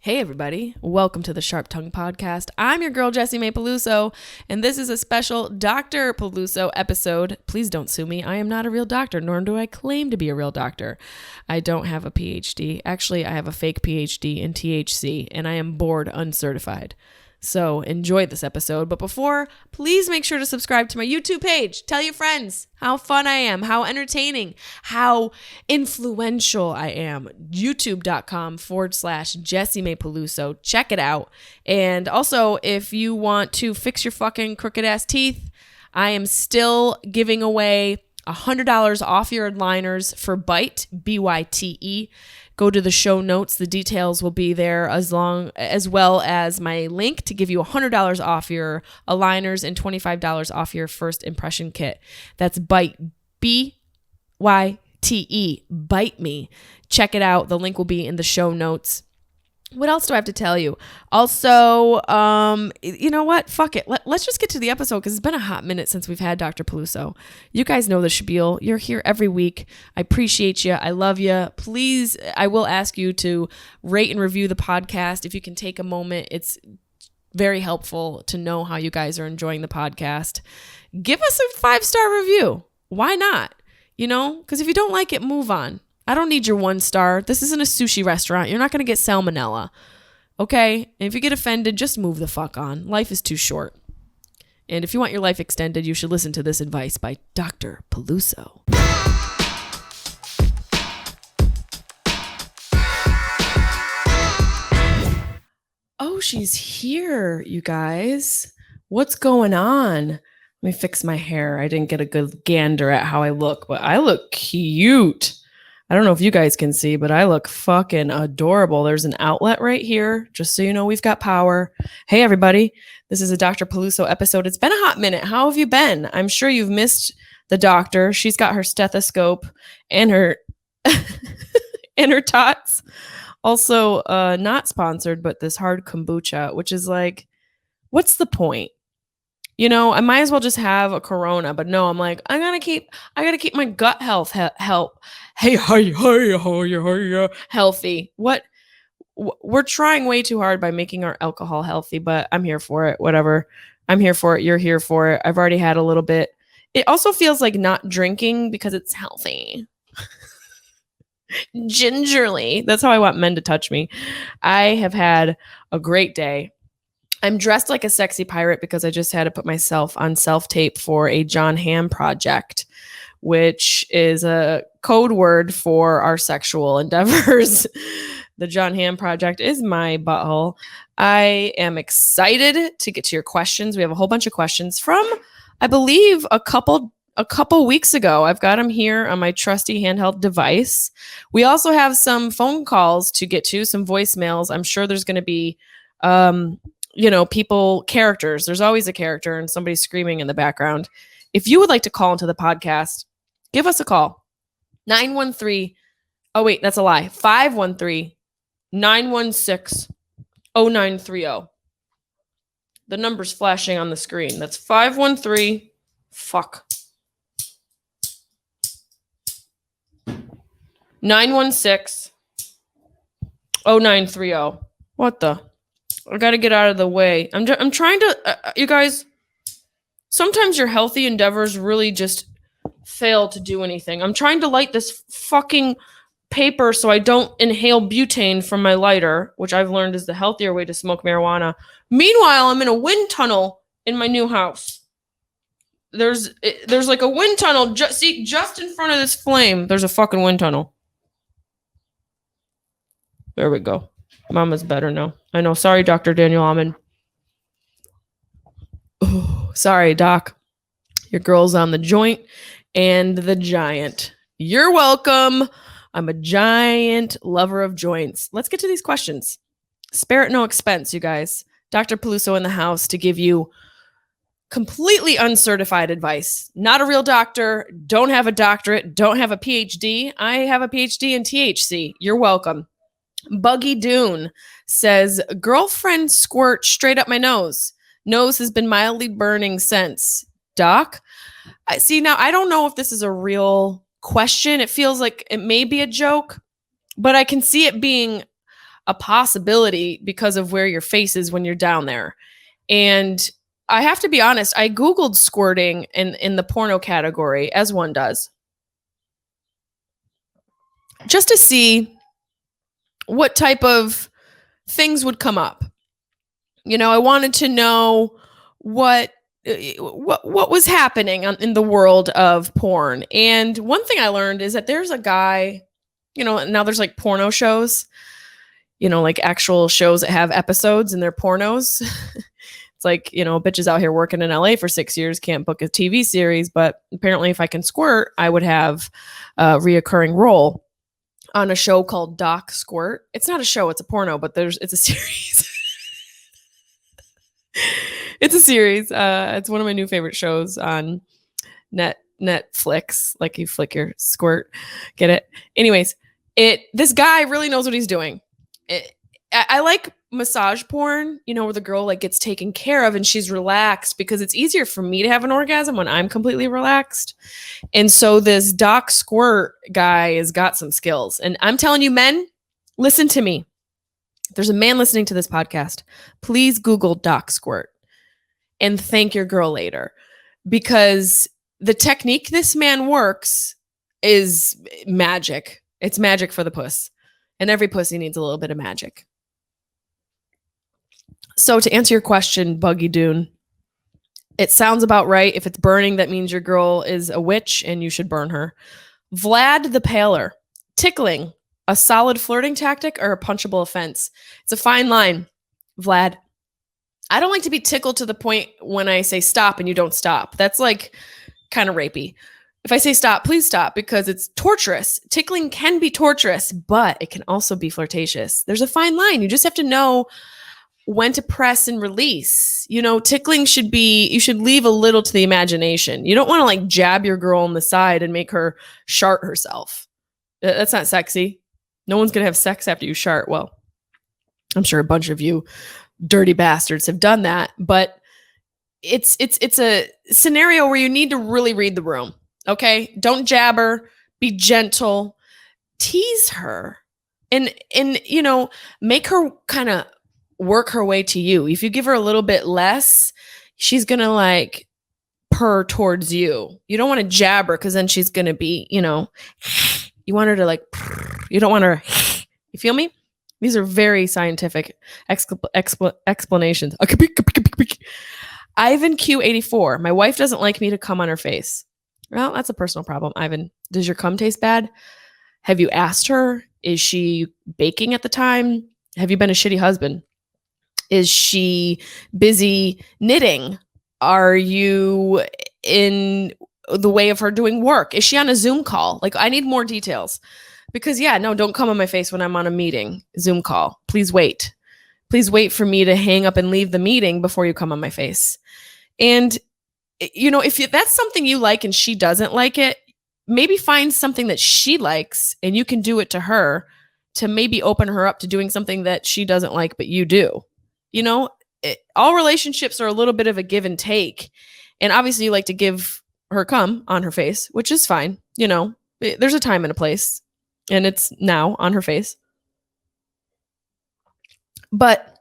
Hey everybody, welcome to the Sharp Tongue Podcast. I'm your girl Jessimae Peluso, and this is a special Dr. Peluso episode. Please don't sue me. I am not a real doctor, nor do I claim to be a real doctor. I don't have a PhD. Actually, I have a fake PhD in THC, and I am board uncertified. So enjoy this episode. But before, please make sure to subscribe to my YouTube page. Tell your friends how fun I am, how entertaining, how influential I am. YouTube.com/Jessimae Peluso. Check it out. And also, if you want to fix your fucking crooked ass teeth, I am still giving away $100 off your liners for BYTE, BYTE. Go to the show notes. The details will be there as well as my link to give you $100 off your aligners and $25 off your first impression kit. That's BYTE, BYTE, Bite Me. Check it out. The link will be in the show notes. What else do I have to tell you? Also, you know what? Fuck it. Let's just get to the episode because it's been a hot minute since we've had Dr. Peluso. You guys know the spiel. You're here every week. I appreciate you. I love you. Please, I will ask you to rate and review the podcast. If you can take a moment, it's very helpful to know how you guys are enjoying the podcast. Give us a 5-star review. Why not? You know, because if you don't like it, move on. I don't need your 1 star. This isn't a sushi restaurant. You're not going to get salmonella. Okay? And if you get offended, just move the fuck on. Life is too short. And if you want your life extended, you should listen to this advice by Dr. Peluso. Oh, she's here, you guys. What's going on? Let me fix my hair. I didn't get a good gander at how I look, but I look cute. I don't know if you guys can see, but I look fucking adorable. There's an outlet right here. Just so you know, we've got power. Hey, everybody. This is a Dr. Peluso episode. It's been a hot minute. How have you been? I'm sure you've missed the doctor. She's got her stethoscope and her and her tots. Also, not sponsored, but this hard kombucha, which is like, what's the point? You know, I might as well just have a Corona, but no, I'm like, I gotta keep my gut health healthy. What? We're trying way too hard by making our alcohol healthy, but I'm here for it. Whatever. I'm here for it. You're here for it. I've already had a little bit. It also feels like not drinking because it's healthy. Gingerly. That's how I want men to touch me. I have had a great day. I'm dressed like a sexy pirate because I just had to put myself on self-tape for a John Hamm project, which is a code word for our sexual endeavors. The John Hamm project is my butthole. I am excited to get to your questions. We have a whole bunch of questions from, I believe, a couple weeks ago. I've got them here on my trusty handheld device. We also have some phone calls to get to, some voicemails. I'm sure there's going to be characters. There's always a character and somebody screaming in the background. If you would like to call into the podcast, give us a call. 913. Oh, wait, that's a lie. 513-916-0930. The number's flashing on the screen. That's 513. Fuck. 916-0930. What the? I got to get out of the way. I'm trying to, you guys, sometimes your healthy endeavors really just fail to do anything. I'm trying to light this fucking paper so I don't inhale butane from my lighter, which I've learned is the healthier way to smoke marijuana. Meanwhile, I'm in a wind tunnel in my new house. There's like a wind tunnel. Just in front of this flame, there's a fucking wind tunnel. There we go. Mama's better now. I know. Sorry, Dr. Daniel Almond. Oh, sorry, Doc. Your girl's on the joint and the giant. You're welcome. I'm a giant lover of joints. Let's get to these questions. Spare it no expense, you guys. Dr. Peluso in the house to give you completely uncertified advice. Not a real doctor. Don't have a doctorate. Don't have a PhD. I have a PhD in THC. You're welcome. Buggy Dune says, girlfriend squirt straight up my nose. Nose has been mildly burning since. Doc? See, now I don't know if this is a real question. It feels like it may be a joke, but I can see it being a possibility because of where your face is when you're down there. And I have to be honest, I Googled squirting in the porno category, as one does, just to see what type of things would come up. I wanted to know what was happening in the world of porn. And one thing I learned is that there's a guy, now there's like porno shows, like actual shows that have episodes and they're pornos. It's like, bitches out here working in LA for 6 years can't book a TV series, but apparently if I can squirt, I would have a reoccurring role on a show called Doc Squirt. It's not a show, it's a porno, but it's a series. It's a series. It's one of my new favorite shows on Netflix. Like you flick your squirt, get it? Anyways, this guy really knows what he's doing. I like massage porn, where the girl like gets taken care of and she's relaxed, because it's easier for me to have an orgasm when I'm completely relaxed. And so this Doc Squirt guy has got some skills. And I'm telling you, men, listen to me. If there's a man listening to this podcast, please Google Doc Squirt and thank your girl later, because the technique this man works is magic. It's magic for the puss, and every pussy needs a little bit of magic. So to answer your question, Buggy Dune, it sounds about right. If it's burning, that means your girl is a witch and you should burn her. Vlad the Paler, tickling, a solid flirting tactic or a punchable offense? It's a fine line, Vlad. I don't like to be tickled to the point when I say stop and you don't stop. That's like kind of rapey. If I say stop, please stop, because it's torturous. Tickling can be torturous, but it can also be flirtatious. There's a fine line. You just have to know when to press and release. Tickling you should leave a little to the imagination. You don't want to like jab your girl on the side and make her shart herself. That's not sexy. No one's going to have sex after you shart. Well, I'm sure a bunch of you dirty bastards have done that, but it's a scenario where you need to really read the room. Okay? Don't jab her, be gentle, tease her, and make her kind of work her way to you. If you give her a little bit less, she's going to like purr towards you. You don't want to jab her, because then she's going to be, you want her to like, you don't want her, you feel me? These are very scientific explanations. Ivan Q84. My wife doesn't like me to cum on her face. Well, that's a personal problem. Ivan, does your cum taste bad? Have you asked her? Is she baking at the time? Have you been a shitty husband? Is she busy knitting? Are you in the way of her doing work? Is she on a Zoom call? Like, I need more details. Because don't come on my face when I'm on a meeting, Zoom call. Please wait. Please wait for me to hang up and leave the meeting before you come on my face. And, if that's something you like and she doesn't like it, maybe find something that she likes and you can do it to her to maybe open her up to doing something that she doesn't like, but you do. All relationships are a little bit of a give and take. And obviously you like to give her cum on her face, which is fine. There's a time and a place. And it's now on her face. But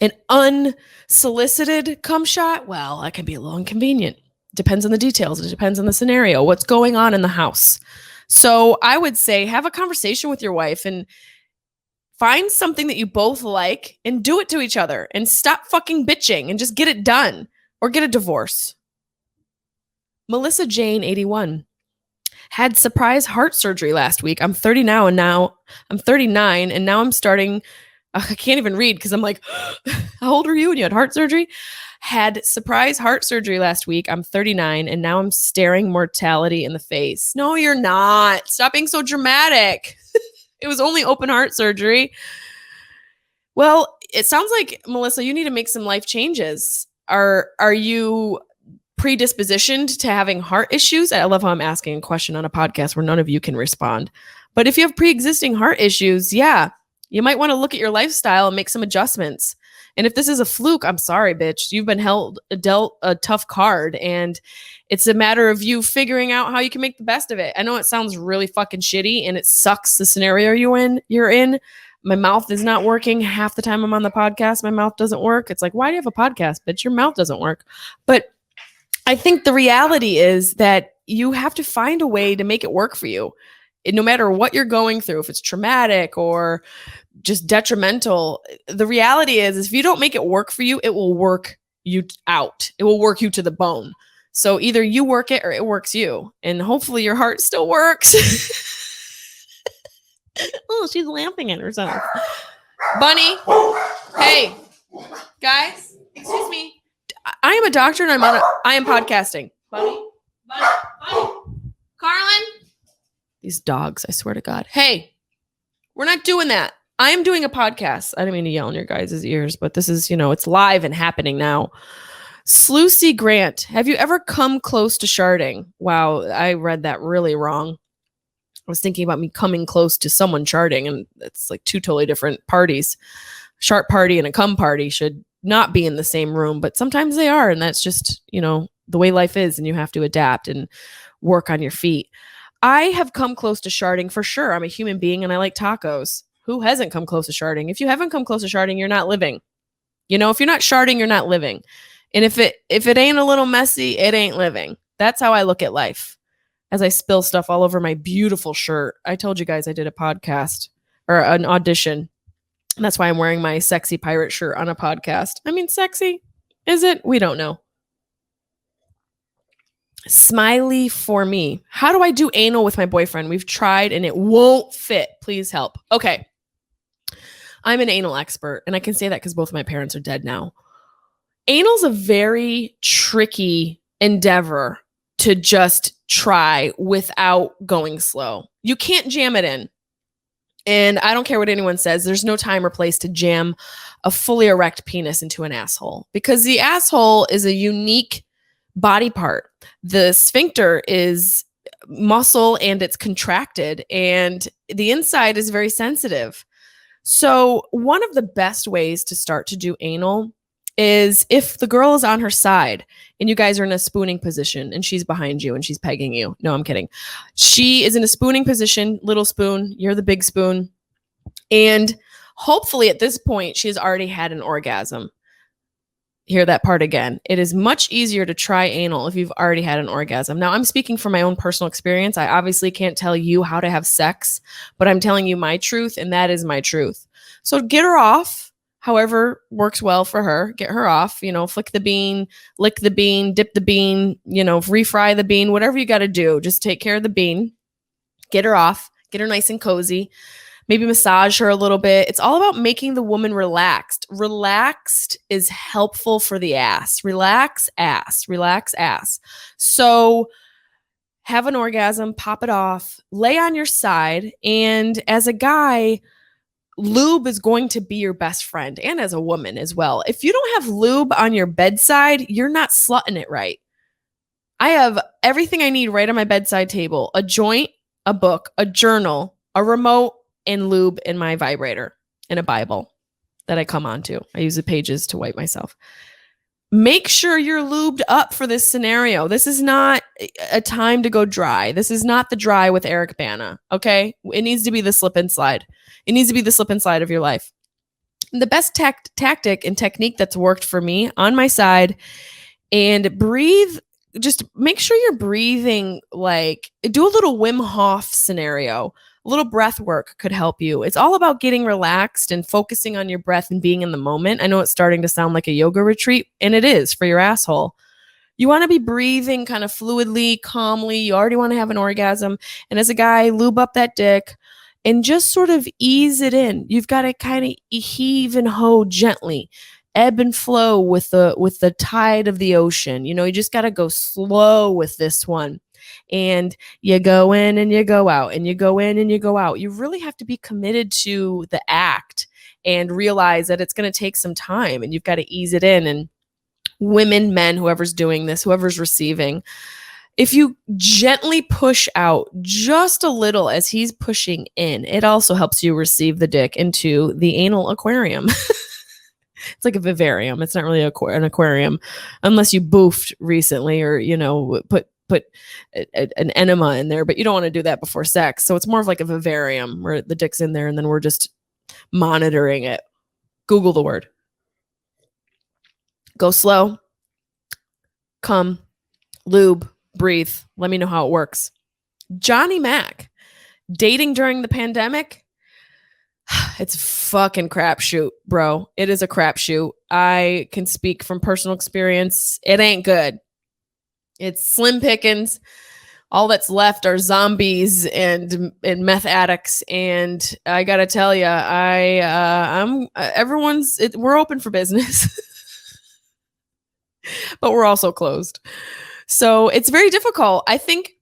an unsolicited cum shot, well, that can be a little inconvenient. Depends on the details. It depends on the scenario, what's going on in the house. So I would say have a conversation with your wife and find something that you both like and do it to each other, and stop fucking bitching and just get it done, or get a divorce. Melissa Jane 81. Had surprise heart surgery last week. I'm 30 now, and now I'm 39, and now I'm starting. I can't even read because I'm like, how old are you when you had heart surgery? Had surprise heart surgery last week. I'm 39, and now I'm staring mortality in the face. No, you're not. Stop being so dramatic. It was only open heart surgery. Well, it sounds like, Melissa, you need to make some life changes. Are you predispositioned to having heart issues? I love how I'm asking a question on a podcast where none of you can respond. But if you have pre-existing heart issues, you might want to look at your lifestyle and make some adjustments. And if this is a fluke, I'm sorry, bitch. You've been dealt a tough card, and it's a matter of you figuring out how you can make the best of it. I know it sounds really fucking shitty and it sucks the scenario you're in, My mouth is not working half the time I'm on the podcast. My mouth doesn't work. It's like, why do you have a podcast, bitch? Your mouth doesn't work. But I think the reality is that you have to find a way to make it work for you. No matter what you're going through, if it's traumatic or just detrimental, the reality is if you don't make it work for you, it will work you out. It will work you to the bone. So either you work it or it works you. And hopefully your heart still works. Oh, she's laughing at herself. Bunny. Hey, guys, excuse me. I am a doctor and I am podcasting. Bunny. Carlin. These dogs, I swear to God. Hey, we're not doing that. I am doing a podcast. I didn't mean to yell in your guys' ears, but this is, it's live and happening now. Sluicy Grant, have you ever come close to sharding? Wow, I read that really wrong. I was thinking about me coming close to someone sharding, and it's like two totally different parties. Shart party and a cum party should not be in the same room, but sometimes they are, and that's just, the way life is, and you have to adapt and work on your feet. I have come close to sharding for sure. I'm a human being and I like tacos. Who hasn't come close to sharding? If you haven't come close to sharding, you're not living. If you're not sharding, you're not living. And if it ain't a little messy, it ain't living. That's how I look at life. As I spill stuff all over my beautiful shirt. I told you guys I did a podcast or an audition. And that's why I'm wearing my sexy pirate shirt on a podcast. I mean, sexy. Is it? We don't know. Smiley for me. How do I do anal with my boyfriend? We've tried and it won't fit. Please help. Okay. I'm an anal expert, and I can say that because both of my parents are dead now. Anal's a very tricky endeavor to just try without going slow. You can't jam it in. And I don't care what anyone says. There's no time or place to jam a fully erect penis into an asshole because the asshole is a unique body part. The sphincter is muscle and it's contracted, and the inside is very sensitive. So one of the best ways to start to do anal is if the girl is on her side and you guys are in a spooning position and she's behind you and she's pegging you. No, I'm kidding. She is in a spooning position, little spoon, you're the big spoon. And hopefully at this point, she has already had an orgasm. Hear that part again. It is much easier to try anal if you've already had an orgasm. Now, I'm speaking from my own personal experience. I obviously can't tell you how to have sex, but I'm telling you my truth, and that is my truth. So get her off, however works well for her. Get her off, flick the bean, lick the bean, dip the bean, refry the bean, whatever you got to do. Just take care of the bean. Get her off. Get her nice and cozy. Maybe massage her a little bit. It's all about making the woman relaxed. Relaxed is helpful for the ass. Relax ass. Relax ass. So have an orgasm, pop it off, lay on your side. And as a guy, lube is going to be your best friend, and as a woman as well. If you don't have lube on your bedside, you're not slutting it right. I have everything I need right on my bedside table. A joint, a book, a journal, a remote, and lube in my vibrator, and a Bible that I come onto. I use the pages to wipe myself. Make sure you're lubed up for this scenario. This is not a time to go dry. This is not the dry with Eric Bana, okay? It needs to be the slip and slide. It needs to be the slip and slide of your life. The best tactic and technique that's worked for me on my side, and breathe. Just make sure you're breathing, do a little Wim Hof scenario. A little breath work could help you. It's all about getting relaxed and focusing on your breath and being in the moment. I know it's starting to sound like a yoga retreat, and it is for your asshole. You want to be breathing kind of fluidly, calmly. You already want to have an orgasm. And as a guy, lube up that dick and just sort of ease it in. You've got to kind of heave and hoe gently. Ebb and flow with the tide of the ocean. You just got to go slow with this one. And you go in and you go out, and you go in and you go out. You really have to be committed to the act and realize that it's going to take some time, and you've got to ease it in. And women, men, whoever's doing this, whoever's receiving, if you gently push out just a little as he's pushing in, it also helps you receive the dick into the anal aquarium. It's like a vivarium. It's not really an aquarium unless you boofed recently or, put an enema in there, but you don't want to do that before sex. So it's more of like a vivarium where the dick's in there and then we're just monitoring it. Google the word. Go slow. Come. Lube. Breathe. Let me know how it works. Johnny Mac. Dating during the pandemic? It's fucking crapshoot, bro. It is a crapshoot. I can speak from personal experience. It ain't good. It's slim pickings. All that's left are zombies and meth addicts. And I gotta tell you, we're open for business, but we're also closed. So it's very difficult. I think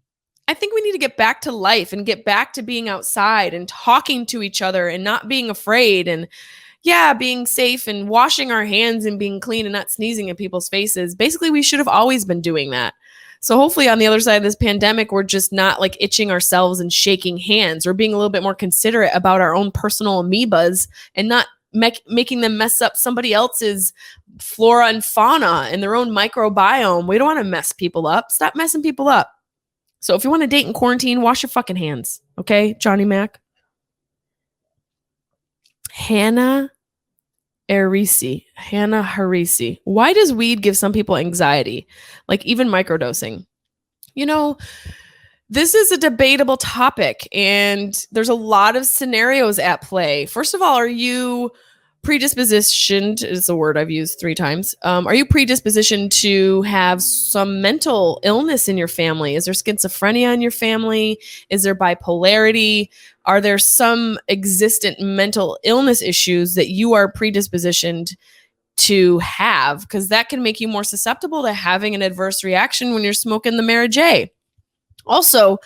we need to get back to life and get back to being outside and talking to each other and not being afraid and being safe and washing our hands and being clean and not sneezing in people's faces. Basically, we should have always been doing that. So hopefully on the other side of this pandemic, we're just not like itching ourselves and shaking hands. We're being a little bit more considerate about our own personal amoebas and not making them mess up somebody else's flora and fauna and their own microbiome. We don't want to mess people up. Stop messing people up. So if you want to date in quarantine, wash your fucking hands. Okay, Johnny Mac? Hannah Harisi. Why does weed give some people anxiety? Like even microdosing? You know, this is a debatable topic and there's a lot of scenarios at play. First of all, are you predispositioned, is a word I've used 3 times. Are you predispositioned to have some mental illness in your family? Is there schizophrenia in your family? Is there bipolarity? Are there some existent mental illness issues that you are predispositioned to have? Because that can make you more susceptible to having an adverse reaction when you're smoking the Mary J. Also,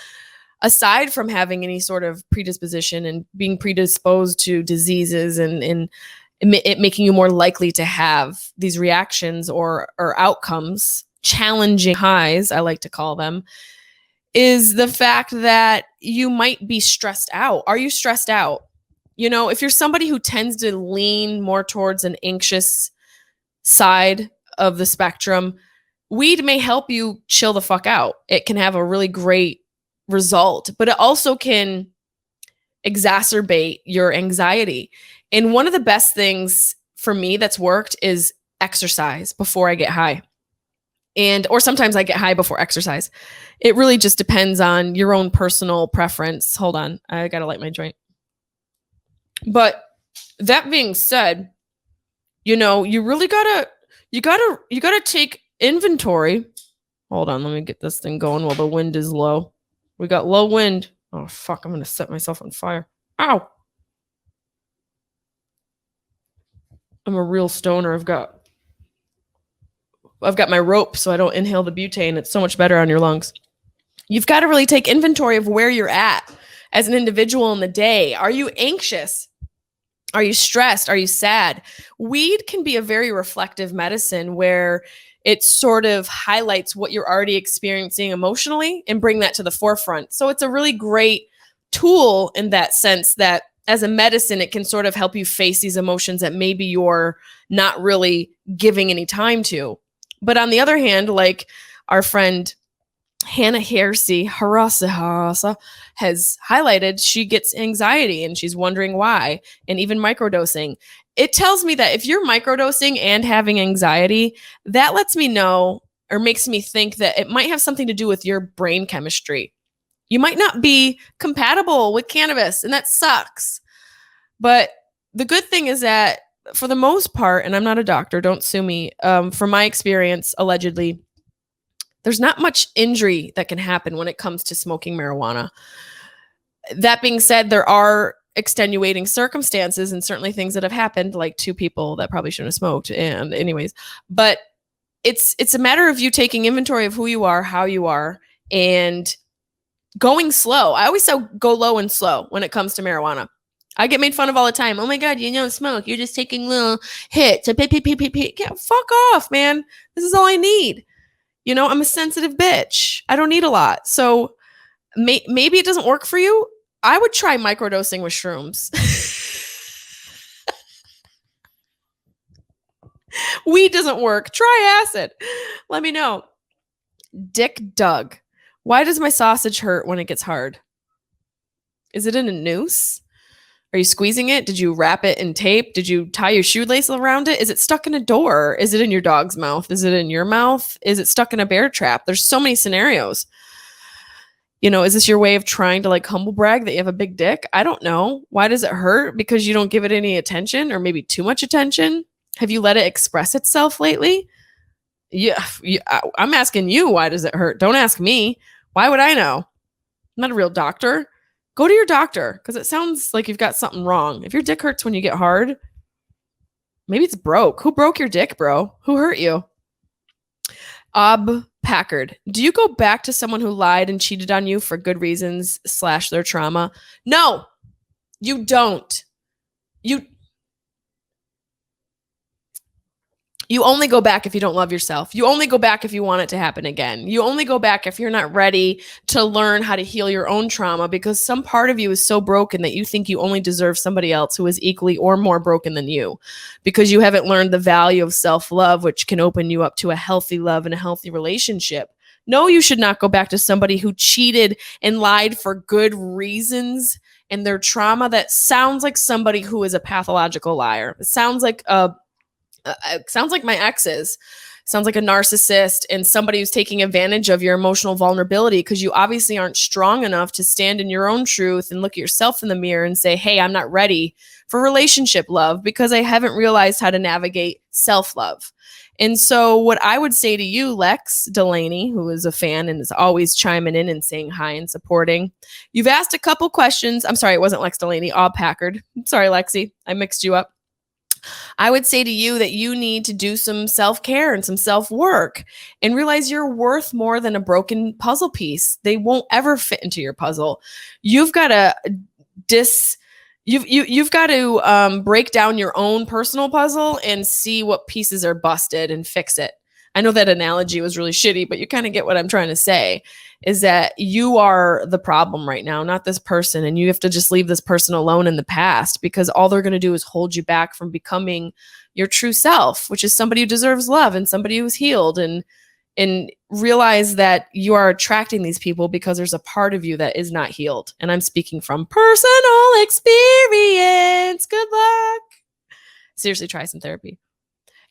aside from having any sort of predisposition and being predisposed to diseases and it making you more likely to have these reactions or outcomes, challenging highs, I like to call them, is the fact that you might be stressed out. Are you stressed out? You know, if you're somebody who tends to lean more towards an anxious side of the spectrum, weed may help you chill the fuck out. It can have a really great result, but it also can exacerbate your anxiety. And one of the best things for me that's worked is exercise before I get high. Or sometimes I get high before exercise. It really just depends on your own personal preference. Hold on, I gotta light my joint. But that being said, you know, you really gotta take inventory. Hold on, let me get this thing going while the wind is low. We got low wind. Oh fuck, I'm gonna set myself on fire. Ow! I'm a real stoner. I've got my rope so I don't inhale the butane. It's so much better on your lungs. You've got to really take inventory of where you're at as an individual in the day. Are you anxious? Are you stressed? Are you sad? Weed can be a very reflective medicine where it sort of highlights what you're already experiencing emotionally and bring that to the forefront. So it's a really great tool in that sense that as a medicine, it can sort of help you face these emotions that maybe you're not really giving any time to. But on the other hand, like our friend Hannah Harisi has highlighted, she gets anxiety and she's wondering why, and even microdosing. It tells me that if you're microdosing and having anxiety, that lets me know or makes me think that it might have something to do with your brain chemistry. You might not be compatible with cannabis, and that sucks. But the good thing is that for the most part, and I'm not a doctor, don't sue me, from my experience, allegedly, there's not much injury that can happen when it comes to smoking marijuana. That being said, there are extenuating circumstances and certainly things that have happened, like 2 people that probably shouldn't have smoked. And anyways, but it's a matter of you taking inventory of who you are, how you are, and going slow. I always say go low and slow when it comes to marijuana. I get made fun of all the time. Oh my God, you don't smoke. You're just taking little hits. Yeah, fuck off, man. This is all I need. You know, I'm a sensitive bitch. I don't need a lot. So maybe it doesn't work for you. I would try microdosing with shrooms. Weed doesn't work. Try acid. Let me know. Dick Doug. Why does my sausage hurt when it gets hard? Is it in a noose? Are you squeezing it? Did you wrap it in tape? Did you tie your shoelace around it? Is it stuck in a door? Is it in your dog's mouth? Is it in your mouth? Is it stuck in a bear trap? There's so many scenarios. You know, is this your way of trying to like humble brag that you have a big dick? I don't know. Why does it hurt? Because you don't give it any attention or maybe too much attention? Have you let it express itself lately? Yeah, I'm asking you, why does it hurt? Don't ask me. Why would I know? I'm not a real doctor. Go to your doctor because it sounds like you've got something wrong. If your dick hurts when you get hard, maybe it's broke. Who broke your dick, bro? Who hurt you? Packard, do you go back to someone who lied and cheated on you for good reasons / their trauma? No, you don't. You only go back if you don't love yourself. You only go back if you want it to happen again. You only go back if you're not ready to learn how to heal your own trauma, because some part of you is so broken that you think you only deserve somebody else who is equally or more broken than you, because you haven't learned the value of self-love, which can open you up to a healthy love and a healthy relationship. No, you should not go back to somebody who cheated and lied for good reasons and their trauma. That sounds like somebody who is a pathological liar. It sounds like my exes. Sounds like a narcissist and somebody who's taking advantage of your emotional vulnerability, because you obviously aren't strong enough to stand in your own truth and look at yourself in the mirror and say, hey, I'm not ready for relationship love because I haven't realized how to navigate self-love. And so what I would say to you, Lex Delaney, who is a fan and is always chiming in and saying hi and supporting, you've asked a couple questions. I'm sorry, it wasn't Lex Delaney, Packard. Sorry, Lexi, I mixed you up. I would say to you that you need to do some self-care and some self-work and realize you're worth more than a broken puzzle piece. They won't ever fit into your puzzle. You've got to you've got to break down your own personal puzzle and see what pieces are busted and fix it. I know that analogy was really shitty, but you kind of get what I'm trying to say, is that you are the problem right now, not this person. And you have to just leave this person alone in the past, because all they're going to do is hold you back from becoming your true self, which is somebody who deserves love and somebody who's healed, and realize that you are attracting these people because there's a part of you that is not healed. And I'm speaking from personal experience. Good luck. Seriously, try some therapy.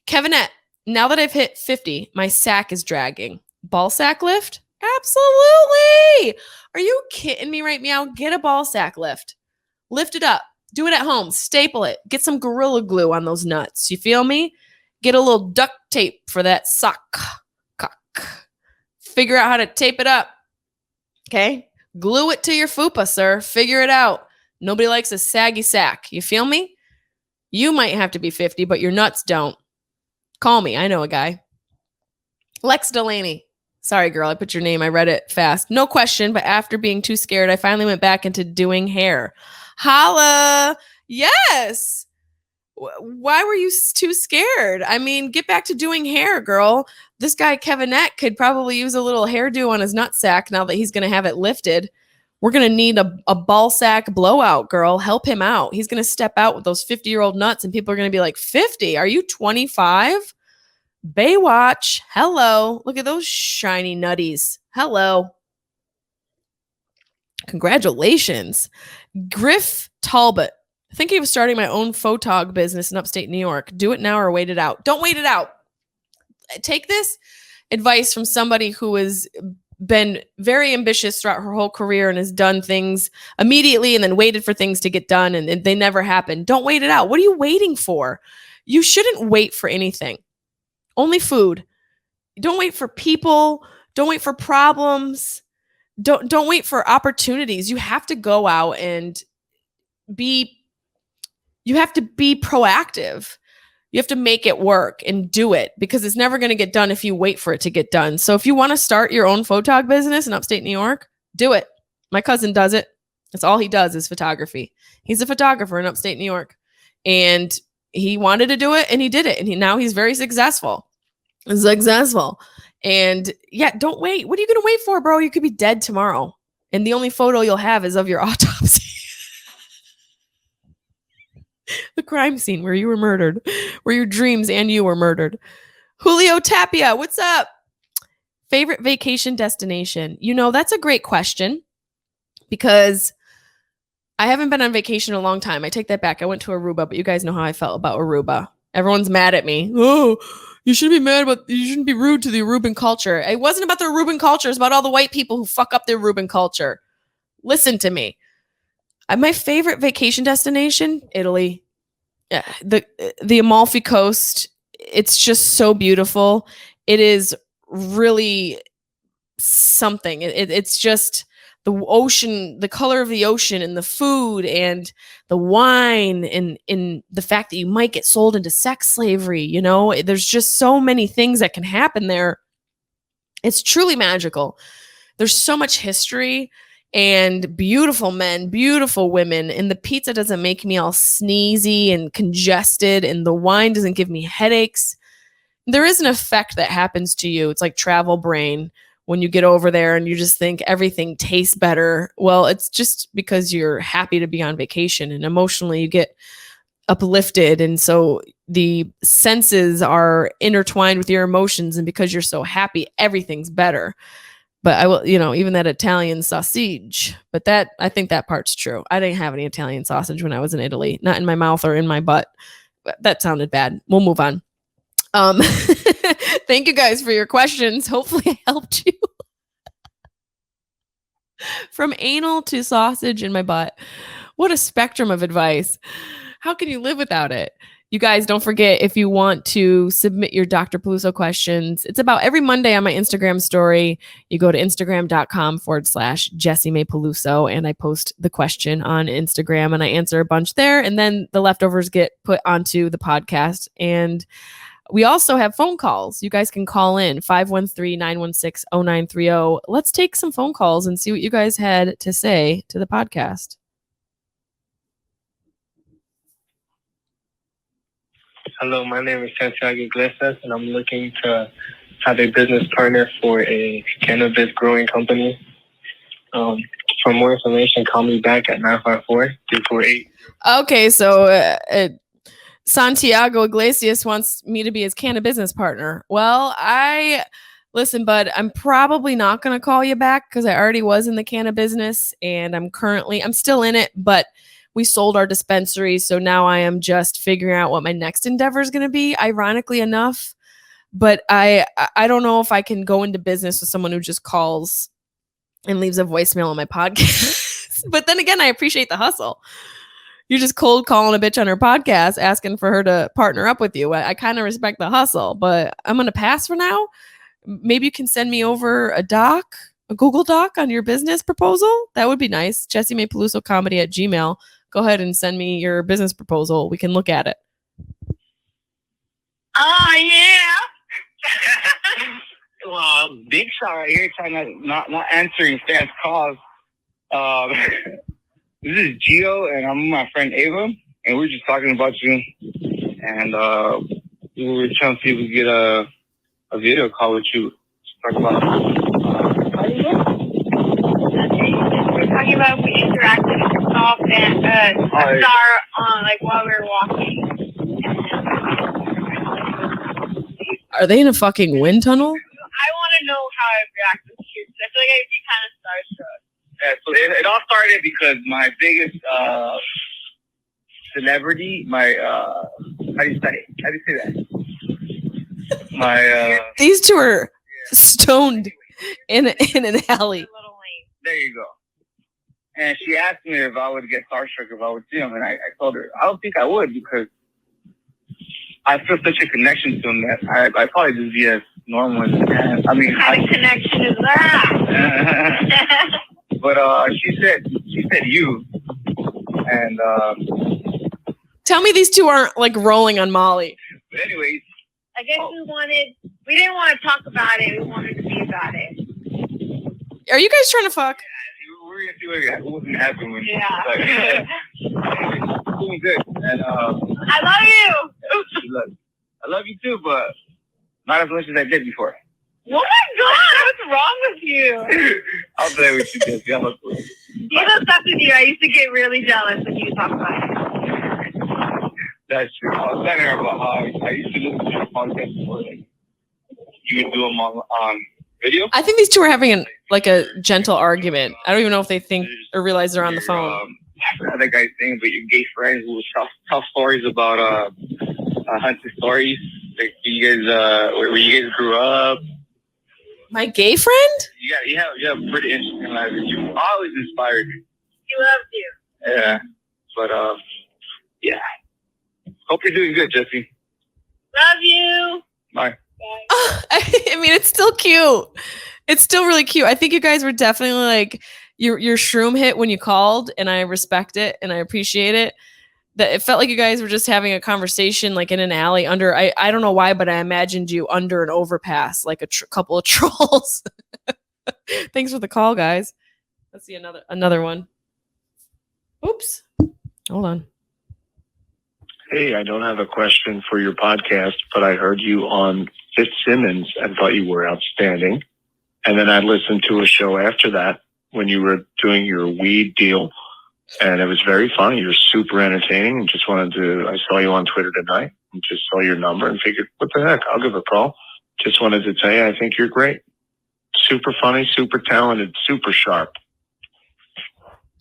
Kevinette, now that I've hit 50, my sack is dragging. Ball sack lift? Absolutely. Are you kidding me right now? Get a ball sack lift. Lift it up. Do it at home. Staple it. Get some Gorilla Glue on those nuts. You feel me? Get a little duct tape for that sock. Figure out how to tape it up. Okay? Glue it to your fupa, sir. Figure it out. Nobody likes a saggy sack. You feel me? You might have to be 50, but your nuts don't. Call me. I know a guy. Lex Delaney. Sorry, girl. I put your name. I read it fast. No question, but after being too scared, I finally went back into doing hair. Holla. Yes. Why were you too scared? I mean, get back to doing hair, girl. This guy, Kevinette, could probably use a little hairdo on his nutsack now that he's going to have it lifted. We're going to need a ball sack blowout, girl. Help him out. He's going to step out with those 50-year-old nuts, and people are going to be like, 50? Are you 25? Baywatch. Hello. Look at those shiny nutties. Hello. Congratulations. Griff Talbot. Thinking of starting my own photog business in upstate New York. Do it now or wait it out. Don't wait it out. Take this advice from somebody who has been very ambitious throughout her whole career and has done things immediately and then waited for things to get done and they never happen. Don't wait it out. What are you waiting for? You shouldn't wait for anything. Only food. Don't wait for people. Don't wait for problems. Don't wait for opportunities. You have to go out and you have to be proactive. You have to make it work and do it, because it's never going to get done if you wait for it to get done. So if you want to start your own photog business in upstate New York, do it. My cousin does it. That's all he does is photography. He's a photographer in upstate New York, and he wanted to do it and he did it. And now he's very successful. And yeah, don't wait. What are you going to wait for, bro? You could be dead tomorrow. And the only photo you'll have is of your autopsy. The crime scene where you were murdered, where your dreams and you were murdered. Julio Tapia, what's up? Favorite vacation destination? You know, that's a great question, because I haven't been on vacation in a long time. I take that back. I went to Aruba, but you guys know how I felt about Aruba. Everyone's mad at me. Oh, you shouldn't be mad about, you shouldn't be rude to the Aruban culture. It wasn't about the Aruban culture. It's about all the white people who fuck up the Aruban culture. Listen to me. My favorite vacation destination, Italy. Yeah, the Amalfi Coast. It's just so beautiful. It is really something. It's just the ocean, the color of the ocean, and the food, and the wine, and in the fact that you might get sold into sex slavery. You know, there's just so many things that can happen there. It's truly magical. There's so much history and beautiful men, beautiful women, and the pizza doesn't make me all sneezy and congested, and the wine doesn't give me headaches. There is an effect that happens to you. It's like travel brain when you get over there and you just think everything tastes better. Well, it's just because you're happy to be on vacation, and emotionally you get uplifted. And so the senses are intertwined with your emotions. And because you're so happy, everything's better. But I will, even that Italian sausage, but I think that part's true. I didn't have any Italian sausage when I was in Italy, not in my mouth or in my butt. That sounded bad. We'll move on. Thank you guys for your questions. Hopefully I helped you. From anal to sausage in my butt. What a spectrum of advice. How can you live without it? You guys, don't forget, if you want to submit your Dr. Peluso questions, it's about every Monday on my Instagram story. You go to Instagram.com/Jessimae Peluso, and I post the question on Instagram, and I answer a bunch there, and then the leftovers get put onto the podcast. And we also have phone calls. You guys can call in 513-916-0930. Let's take some phone calls and see what you guys had to say to the podcast. Hello, my name is Santiago Iglesias, and I'm looking to have a business partner for a cannabis growing company. For more information, call me back at 954-348. Okay, so Santiago Iglesias wants me to be his cannabis partner. Well, listen, bud, I'm probably not going to call you back because I already was in the cannabis business, and I'm still in it, but we sold our dispensary. So now I am just figuring out what my next endeavor is going to be, ironically enough. But I don't know if I can go into business with someone who just calls and leaves a voicemail on my podcast. But then again, I appreciate the hustle. You're just cold calling a bitch on her podcast, asking for her to partner up with you. I kind of respect the hustle, but I'm going to pass for now. Maybe you can send me over a Google Doc on your business proposal. That would be nice. Jessimae Peluso Comedy at Gmail. Go ahead and send me your business proposal. We can look at it. Oh, yeah. Well, big shot right here, trying to not answering fans' calls. This is Gio, and I'm with my friend Ava, and we were just talking about you. And we were trying to see if we could get a video call with you. Talk about What is it? We're talking about if we interacted with yourself and a star on while we were walking. Are they in a fucking wind tunnel? I want to know how I reacted to you. I feel like I'd be kind of starstruck. Yeah, so it all started because my biggest celebrity, my how do you say that? My these two are stoned in an alley. There you go. And she asked me if I would get starstruck if I would see him, and I told her I don't think I would because I feel such a connection to him that I probably just be as normal as I can. I mean, what kind of connection is that? But she said you, and tell me these two aren't rolling on Molly. But anyways, I guess we didn't want to talk about it. We wanted to be about it. Are you guys trying to fuck? Yeah, we're gonna see what can happen when. Yeah. Doing good, and I love you. I love you too, but not as much as I did before. Oh my God, what's wrong with you? I'll play with you, Jesse. I'm with you. He's obsessed with you. I used to get really jealous when you talk about it. That's true. I was telling her about how I used to listen to your podcast before. You would do them on video. I think these two are having a gentle argument. I don't even know if they think or realize they're on the phone. I forgot that guy's name, but your gay friends will tell stories about hunting stories. Like you guys, where you guys grew up. My gay friend? You have a pretty interesting life. You always inspired me. He loves you. Yeah, but yeah. Hope you're doing good, Jesse. Love you. Bye. I mean, it's still cute. It's still really cute. I think you guys were definitely like your shroom hit when you called, and I respect it and I appreciate it. That it felt like you guys were just having a conversation like in an alley under, I don't know why, but I imagined you under an overpass, like a couple of trolls. Thanks for the call, guys. Let's see another one. Oops. Hold on. Hey, I don't have a question for your podcast, but I heard you on Fitzsimmons and thought you were outstanding. And then I listened to a show after that when you were doing your weed deal. And it was very funny. You're super entertaining, and just I saw you on Twitter tonight and just saw your number and figured, what the heck? I'll give a call. Just wanted to tell you, I think you're great. Super funny, super talented, super sharp.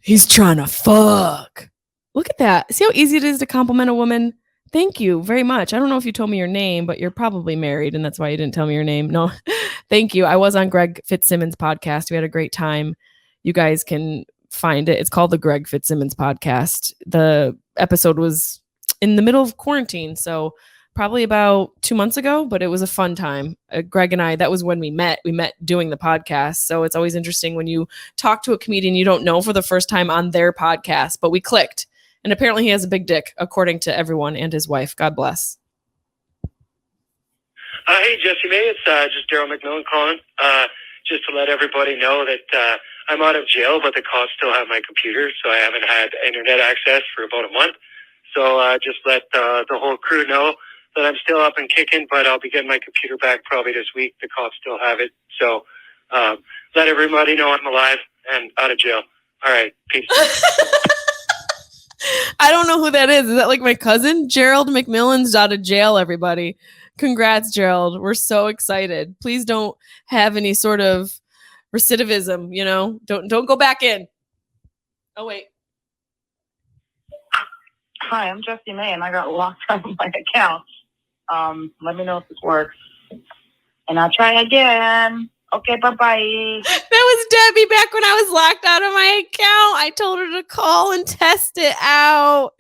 He's trying to fuck. Look at that. See how easy it is to compliment a woman? Thank you very much. I don't know if you told me your name, but you're probably married, and that's why you didn't tell me your name. No, thank you. I was on Greg Fitzsimmons' podcast. We had a great time. You guys can find it. It's called the Greg Fitzsimmons podcast. The episode was in the middle of quarantine, so probably about 2 months ago, but it was a fun time. Greg and I, that was when we met doing the podcast. So it's always interesting when you talk to a comedian you don't know for the first time on their podcast, but we clicked. And apparently he has a big dick, according to everyone and his wife. God bless. Hey, Jessimae, it's just Daryl McMillan calling. Just to let everybody know that I'm out of jail, but the cops still have my computer, so I haven't had internet access for about a month. So just let the whole crew know that I'm still up and kicking, but I'll be getting my computer back probably this week. The cops still have it. So let everybody know I'm alive and out of jail. All right, peace. I don't know who that is. Is that like my cousin? Gerald McMillan's out of jail, everybody. Congrats, Gerald. We're so excited. Please don't have any sort of recidivism, you know? Don't go back in. Oh, wait. Hi, I'm Jessimae, and I got locked out of my account. Let me know if this works. And I'll try again. Okay, bye-bye. That was Debbie back when I was locked out of my account. I told her to call and test it out.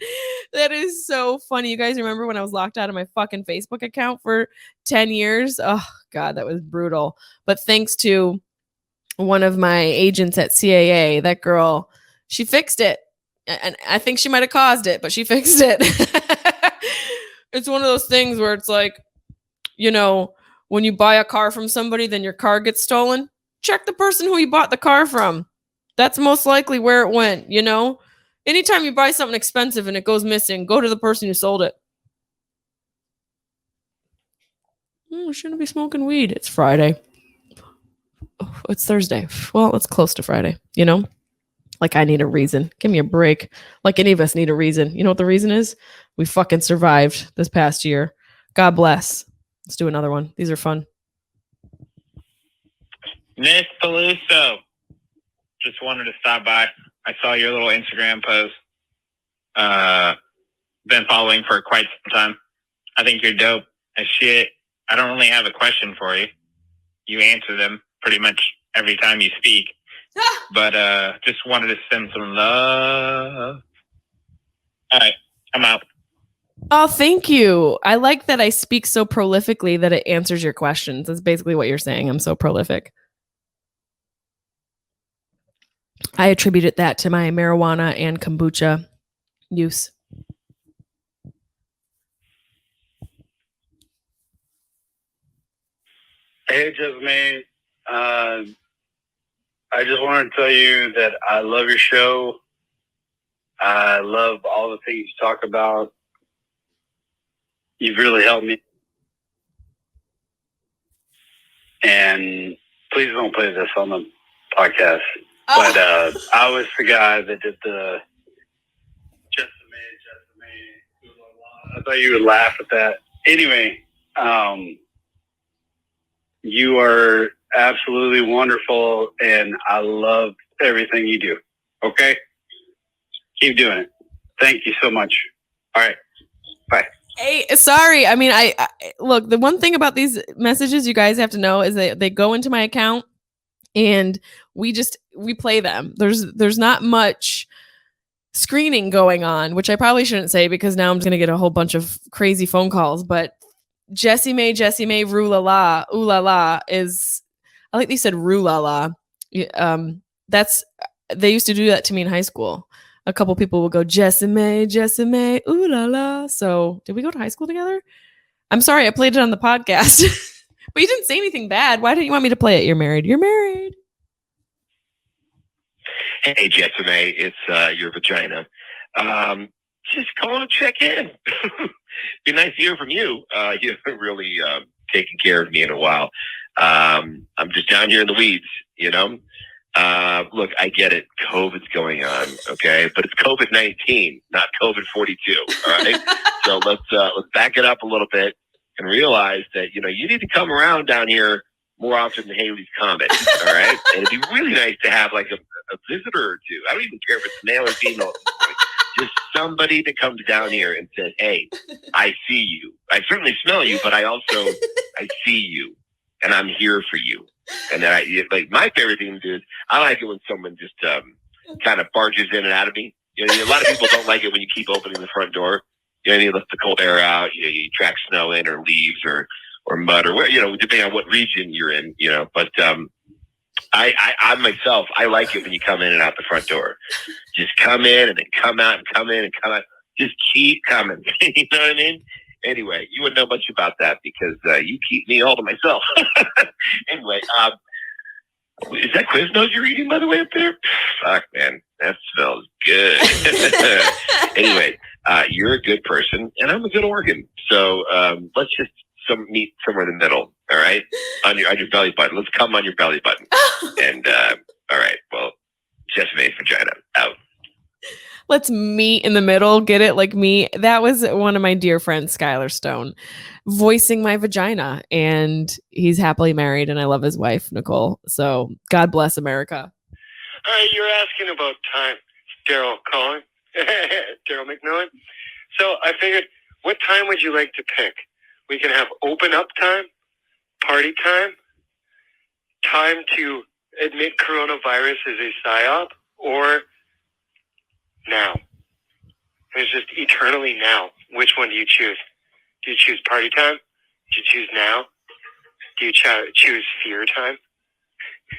That is so funny. You guys remember when I was locked out of my fucking Facebook account for 10 years? Oh, God, that was brutal. But thanks to one of my agents at CAA, that girl, she fixed it. And I think she might have caused it, but she fixed it. It's one of those things where it's like, you know, when you buy a car from somebody, then your car gets stolen. Check the person who you bought the car from. That's most likely where it went, you know? Anytime you buy something expensive and it goes missing, go to the person who sold it. I shouldn't be smoking weed. It's Friday. Oh, it's Thursday. Well, it's close to Friday, you know? Like I need a reason. Give me a break. Like any of us need a reason. You know what the reason is? We fucking survived this past year. God bless. Let's do another one. These are fun. Miss Peluso, just wanted to stop by. I saw your little Instagram post. Been following for quite some time. I think you're dope as shit. I don't really have a question for you. You answer them pretty much every time you speak. But just wanted to send some love. All right, I'm out. Oh, thank you. I like that I speak so prolifically that it answers your questions. That's basically what you're saying. I'm so prolific. I attributed that to my marijuana and kombucha use. Hey, Jessimae. I just wanted to tell you that I love your show. I love all the things you talk about. You've really helped me. And please don't play this on the podcast. But I was the guy that did the Jessimae. I thought you would laugh at that. Anyway, you are absolutely wonderful, and I love everything you do. Okay? Keep doing it. Thank you so much. All right. Bye. Hey, sorry. I mean, I look, the one thing about these messages you guys have to know is that they go into my account and we play them. There's not much screening going on, which I probably shouldn't say because now I'm just going to get a whole bunch of crazy phone calls. But Jessimae, rue la la, ooh la la is, I like they said rue la la. That's, they used to do that to me in high school. A couple people will go, Jessimae, ooh la la. So did we go to high school together? I'm sorry, I played it on the podcast. But you didn't say anything bad. Why didn't you want me to play it? You're married. Hey, Jessimae, it's your vagina. Just calling to check in. Be nice to hear from you. You haven't really taken care of me in a while. I'm just down here in the weeds, you know? Look, I get it. COVID's going on, okay? But it's COVID-19, not COVID-42, all right? So let's back it up a little bit and realize that, you know, you need to come around down here more often than Haley's Comet, all right? And it'd be really nice to have like a visitor or two. I don't even care if it's male or female at this point. Just somebody that comes down here and says, hey, I see you. I certainly smell you, but I see you. And I'm here for you. And then like my favorite thing to do is I like it when someone just kind of barges in and out of me. You know, a lot of people don't like it when you keep opening the front door. You know, you let the cold air out. You know, you track snow in or leaves or mud or where, you know, depending on what region you're in. You know, but I myself, I like it when you come in and out the front door. Just come in and then come out and come in and come out. Just keep coming. You know what I mean? Anyway, you wouldn't know much about that because you keep me all to myself. Anyway, is that Quiznos you're eating, by the way, up there? Fuck, man. That smells good. Anyway, you're a good person, and I'm a good organ. So let's just meet somewhere in the middle, all right? On your belly button. Let's come on your belly button. And, all right, well, Jessimae's vagina out. Let's meet in the middle. Get it? Like me. That was one of my dear friends, Skylar Stone, voicing my vagina. And he's happily married, and I love his wife, Nicole. So God bless America. All right, you're asking about time. It's Daryl calling. Daryl McMillan. So I figured, what time would you like to pick? We can have open up time, party time to admit coronavirus is a psyop, or now. It's just eternally now. Which one do you choose? Do you choose party time? Do you choose now? Do you choose fear time?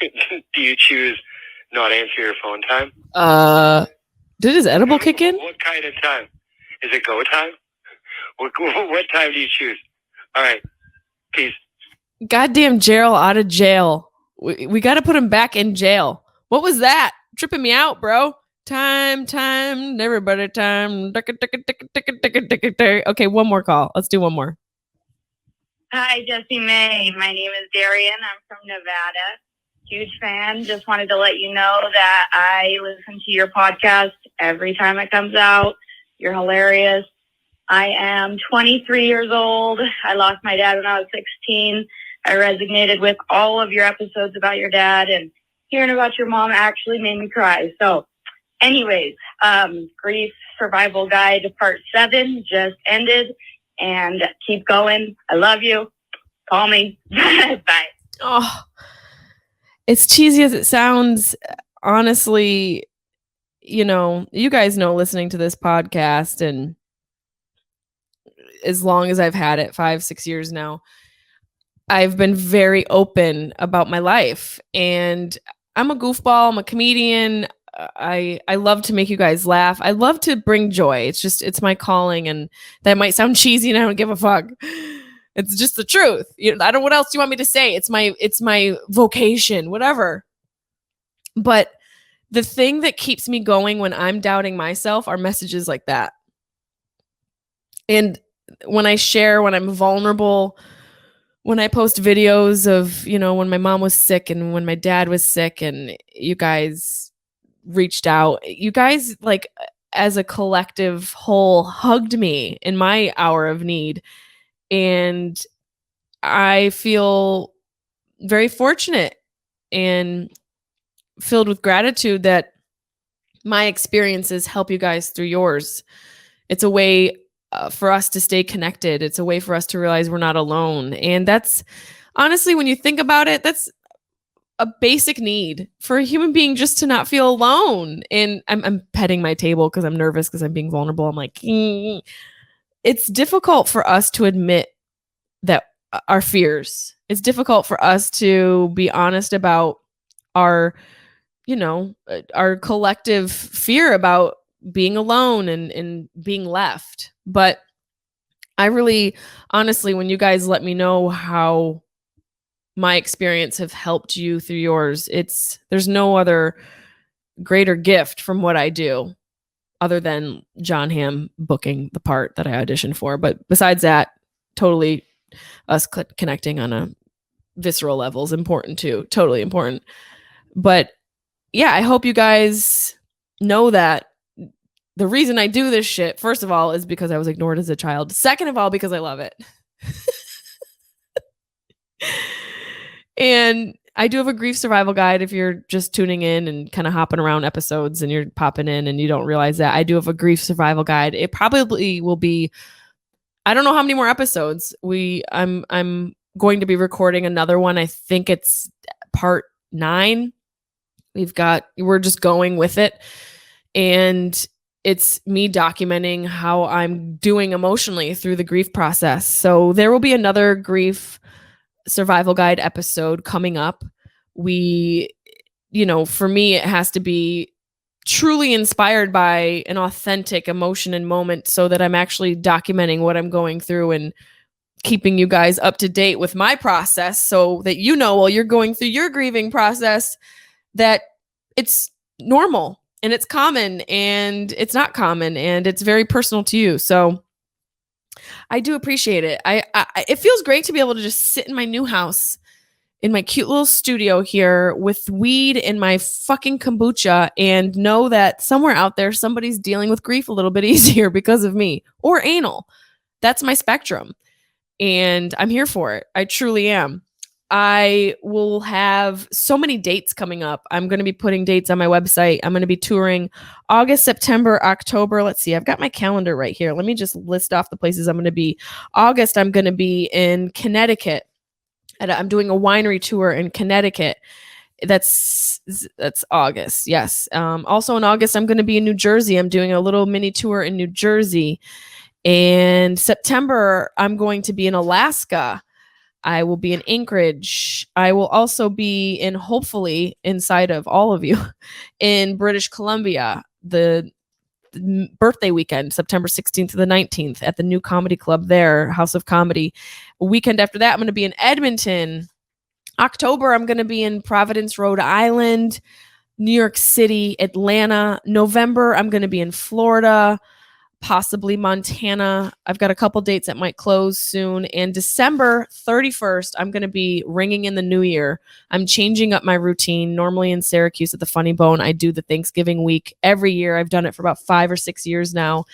Do you choose not answer your phone time? Did his edible kick in? What kind of time? Is it go time? What time do you choose? All right. Peace. Goddamn Gerald out of jail. We got to put him back in jail. What was that? Tripping me out, bro. Time, everybody time. Okay, one more call. Let's do one more. Hi, Jessimae. My name is Darian. I'm from Nevada. Huge fan. Just wanted to let you know that I listen to your podcast every time it comes out. You're hilarious. I am 23 years old. I lost my dad when I was 16. I resonated with all of your episodes about your dad, and hearing about your mom actually made me cry. So anyways, Grief Survival Guide Part 7 just ended, and keep going. I love you. Call me. Bye. Oh, as cheesy as it sounds, honestly, you know, you guys know listening to this podcast, and as long as I've had it, 5-6 years now, I've been very open about my life, and I'm a goofball. I'm a comedian. I love to make you guys laugh. I love to bring joy. It's my calling, and that might sound cheesy, and I don't give a fuck. It's just the truth. I don't. What else do you want me to say? It's my vocation, whatever. But the thing that keeps me going when I'm doubting myself are messages like that. And when I share, when I'm vulnerable, when I post videos of, when my mom was sick and when my dad was sick, and you guys reached out, you guys, like, as a collective whole, hugged me in my hour of need. And I feel very fortunate and filled with gratitude that my experiences help you guys through yours. It's a way for us to stay connected. It's a way for us to realize we're not alone. And that's honestly, when you think about it, that's a basic need for a human being, just to not feel alone. And I'm petting my table because I'm nervous because I'm being vulnerable. I'm like, it's difficult for us to admit that our fears. It's difficult for us to be honest about our, our collective fear about being alone and being left. But I really, honestly, when you guys let me know how my experience have helped you through yours, there's no other greater gift from what I do other than John Hamm booking the part that I auditioned for. But besides that, totally us connecting on a visceral level is important too. Totally important. But yeah, I hope you guys know that the reason I do this shit, first of all, is because I was ignored as a child. Second of all, because I love it. And I do have a grief survival guide if you're just tuning in and kind of hopping around episodes and you're popping in and you don't realize that. I do have a grief survival guide. It probably will be, I don't know how many more episodes. I'm going to be recording another one. I think it's part 9. We're just going with it. And it's me documenting how I'm doing emotionally through the grief process. So there will be another grief survival guide episode coming up. For me, it has to be truly inspired by an authentic emotion and moment so that I'm actually documenting what I'm going through and keeping you guys up to date with my process so that while you're going through your grieving process that it's normal and it's common and it's not common and it's very personal to you. So I do appreciate it. It feels great to be able to just sit in my new house in my cute little studio here with weed and my fucking kombucha and know that somewhere out there, somebody's dealing with grief a little bit easier because of me or anal. That's my spectrum. And I'm here for it. I truly am. I will have so many dates coming up. I'm going to be putting dates on my website. I'm going to be touring August, September, October. Let's see. I've got my calendar right here. Let me just list off the places I'm going to be. August, I'm going to be in Connecticut. And I'm doing a winery tour in Connecticut. That's August. Yes. Also in August, I'm going to be in New Jersey. I'm doing a little mini tour in New Jersey. And September, I'm going to be in Alaska. I will be in Anchorage. I will also be hopefully inside of all of you, in British Columbia, the birthday weekend, September 16th to the 19th at the new comedy club there, House of Comedy. A weekend after that, I'm going to be in Edmonton. October, I'm going to be in Providence, Rhode Island, New York City, Atlanta. November, I'm going to be in Florida, possibly Montana. I've got a couple dates that might close soon. And December 31st, I'm going to be ringing in the new year. I'm changing up my routine. Normally in Syracuse at the Funny Bone, I do the Thanksgiving week every year. I've done it for about 5 or 6 years now.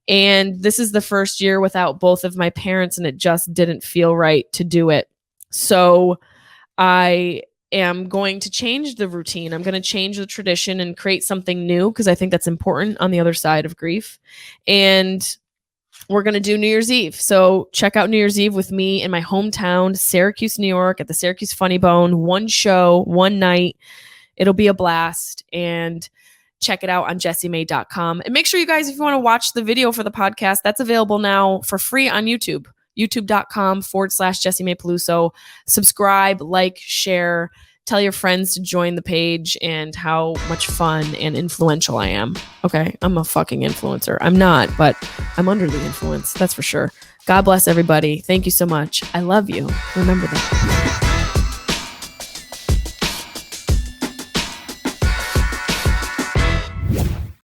And this is the first year without both of my parents, and it just didn't feel right to do it. So I am going to change the routine. I'm going to change the tradition and create something new because I think that's important on the other side of grief. And we're going to do New Year's Eve. So check out New Year's Eve with me in my hometown, Syracuse, New York, at the Syracuse Funny Bone. 1 show, 1 night. It'll be a blast. And check it out on Jessimae.com. And make sure you guys, if you want to watch the video for the podcast, that's available now for free on YouTube. youtube.com/Jessimae Peluso. Subscribe, like, share, tell your friends to join the page and how much fun and influential I am. Okay, I'm a fucking influencer. I'm not, but I'm under the influence. That's for sure. God bless everybody. Thank you so much. I love you. Remember that.